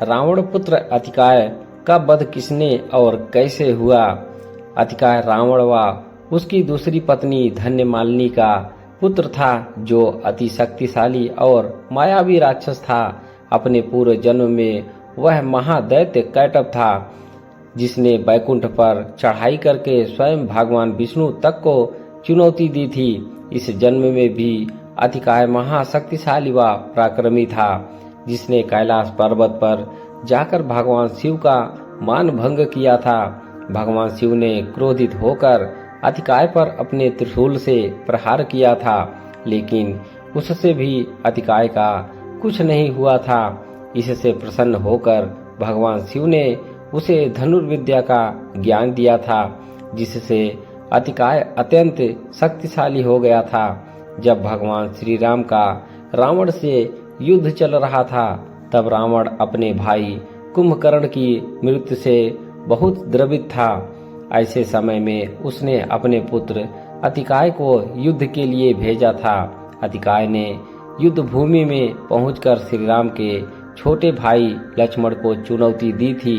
रावण पुत्र अतिकाय का वध किसने और कैसे हुआ? अतिकाय रावण व उसकी दूसरी पत्नी धन्यमालिनी का पुत्र था, जो अति शक्तिशाली और मायावी राक्षस था। अपने पूर्व जन्म में वह महादैत्य कैटभ था, जिसने बैकुंठ पर चढ़ाई करके स्वयं भगवान विष्णु तक को चुनौती दी थी। इस जन्म में भी अतिकाय महाशक्तिशाली व पराक्रमी था, जिसने कैलाश पर्वत पर जाकर भगवान शिव का मान भंग किया था। भगवान शिव ने क्रोधित होकर अतिकाय पर अपने त्रिशूल से प्रहार किया था, लेकिन उससे भी अतिकाय का कुछ नहीं हुआ था। इससे प्रसन्न होकर भगवान शिव ने उसे धनुर्विद्या का ज्ञान दिया था, जिससे अतिकाय अत्यंत शक्तिशाली हो गया था। जब भगवान श्री राम का रावण से युद्ध चल रहा था, तब रावण अपने भाई कुंभकर्ण की मृत्यु से बहुत द्रवित था। ऐसे समय में उसने अपने पुत्र अतिकाय को युद्ध के लिए भेजा था। अतिकाय ने युद्ध भूमि में पहुंचकर श्री राम के छोटे भाई लक्ष्मण को चुनौती दी थी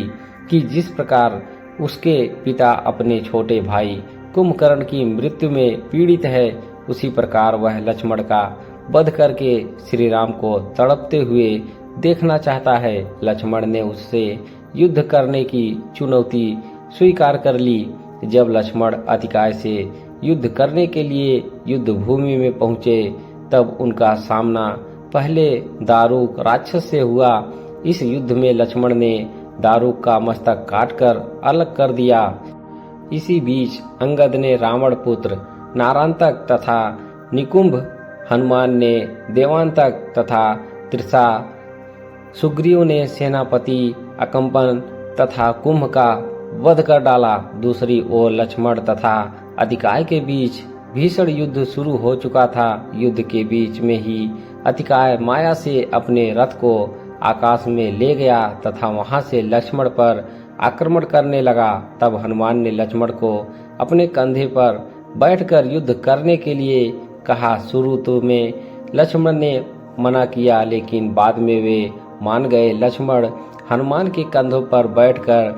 कि जिस प्रकार उसके पिता अपने छोटे भाई कुंभकर्ण की मृत्यु में पीड़ित है, उसी प्रकार वह लक्ष्मण का वध करके श्री राम को तड़पते हुए देखना चाहता है। लक्ष्मण ने उससे युद्ध करने की चुनौती स्वीकार कर ली। जब लक्ष्मण अतिकाय से युद्ध करने के लिए युद्ध भूमि में पहुंचे, तब उनका सामना पहले दारुक राक्षस से हुआ। इस युद्ध में लक्ष्मण ने दारुक का मस्तक काटकर अलग कर दिया। इसी बीच अंगद ने रावण पुत्र नारांतक तथा निकुंभ, हनुमान ने देवांतक तथा त्रिसा, सुग्रीव ने सेनापति अकंपन तथा कुंभ का वध कर डाला। दूसरी ओर लक्ष्मण तथा अतिकाय के बीच भीषण युद्ध शुरू हो चुका था। युद्ध के बीच में ही अतिकाय माया से अपने रथ को आकाश में ले गया तथा वहां से लक्ष्मण पर आक्रमण करने लगा। तब हनुमान ने लक्ष्मण को अपने कंधे पर बैठकर युद्ध करने के लिए कहा। शुरू तो में लक्ष्मण ने मना किया, लेकिन बाद में वे मान गए। लक्ष्मण हनुमान के कंधों पर बैठकर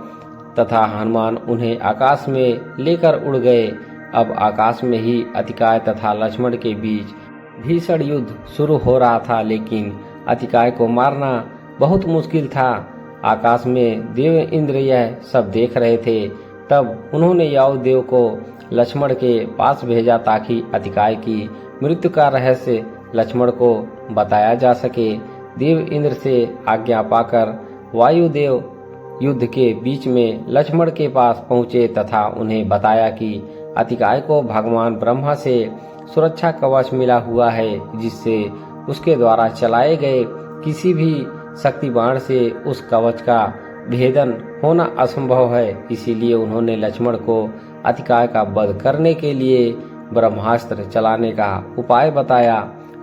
तथा हनुमान उन्हें आकाश में लेकर उड़ गए। अब आकाश में ही अतिकाय तथा लक्ष्मण के बीच भीषण युद्ध शुरू हो रहा था, लेकिन अतिकाय को मारना बहुत मुश्किल था। आकाश में देव इंद्र यह सब देख रहे थे। तब उन्होंने यावदेव को लक्ष्मण के पास भेजा, ताकि अतिकाय की मृत्यु का रहस्य लक्ष्मण को बताया जा सके। देव इंद्र से आज्ञा पाकर वायुदेव युद्ध के बीच में लक्ष्मण के पास पहुंचे तथा उन्हें बताया कि अतिकाय को भगवान ब्रह्मा से सुरक्षा कवच मिला हुआ है, जिससे उसके द्वारा चलाए गए किसी भी शक्ति बाण से उस कवच का भेदन होना असंभव है। इसीलिए उन्होंने लक्ष्मण को अतिकाय का वध करने के लिए ब्रह्मास्त्र चलाने का उपाय बताया।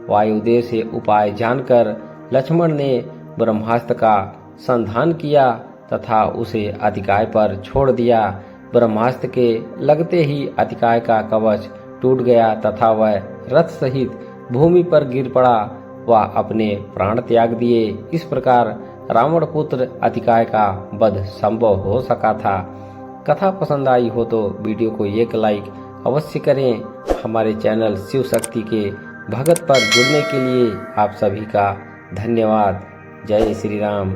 वायुदेव से उपाय जानकर लक्ष्मण ने ब्रह्मास्त्र का संधान किया तथा उसे अतिकाय पर छोड़ दिया। ब्रह्मास्त्र के लगते ही अतिकाय का कवच टूट गया तथा वह रथ सहित भूमि पर गिर पड़ा व अपने प्राण त्याग दिए। इस प्रकार रावण पुत्र अतिकाय का वध संभव हो सका था। कथा पसंद आई हो तो वीडियो को एक लाइक अवश्य करें। हमारे चैनल शिव शक्ति के भगत पर जुड़ने के लिए आप सभी का धन्यवाद। जय श्री राम।